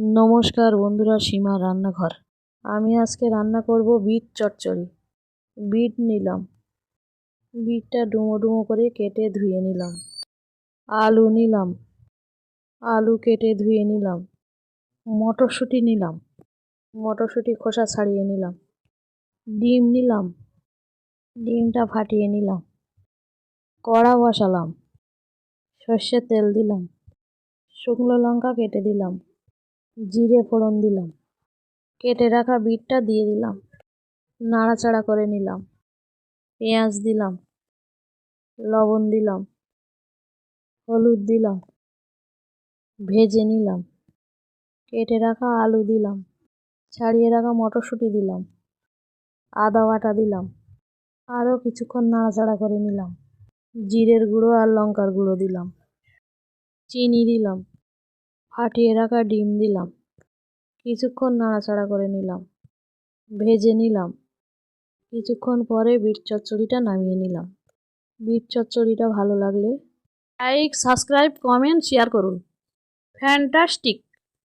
নমস্কার বন্ধুরা, সীমা রান্নাঘর। আমি আজকে রান্না করব বিট চচ্চড়ি। বিট নিলাম, বিটটা ডুমো ডুমো করে কেটে ধুয়ে নিলাম। আলু নিলাম, আলু কেটে ধুয়ে নিলাম। মটরশুঁটি নিলাম, মটরশুঁটি খোসা ছাড়িয়ে নিলাম। ডিম নিলাম, ডিমটা ফাটিয়ে নিলাম। কড়া বসালাম, সর্ষের তেল দিলাম, শুকনো লঙ্কা কেটে দিলাম, জিরে ফোড়ন দিলাম, কেটে রাখা বিটটা দিয়ে দিলাম, নাড়াচাড়া করে নিলাম। পেঁয়াজ দিলাম, লবণ দিলাম, হলুদ দিলাম, ভেজে নিলাম। কেটে রাখা আলু দিলাম, ছাড়িয়ে রাখা মটরশুঁটি দিলাম, আদা বাটা দিলাম। আরও কিছুক্ষণ নাড়াচাড়া করে নিলাম। জিরের গুঁড়ো আর লঙ্কার গুঁড়ো দিলাম, চিনি দিলাম, ফাটিয়ে রাখা ডিম দিলাম। কিছুক্ষণ নাড়াচাড়া করে নিলাম, ভেজে নিলাম। কিছুক্ষণ পরে বিট চচ্চড়িটা নামিয়ে নিলাম। বিট চচ্চড়িটা ভালো লাগলে লাইক, সাবস্ক্রাইব, কমেন্ট, শেয়ার করুন। ফ্যান্টাস্টিক।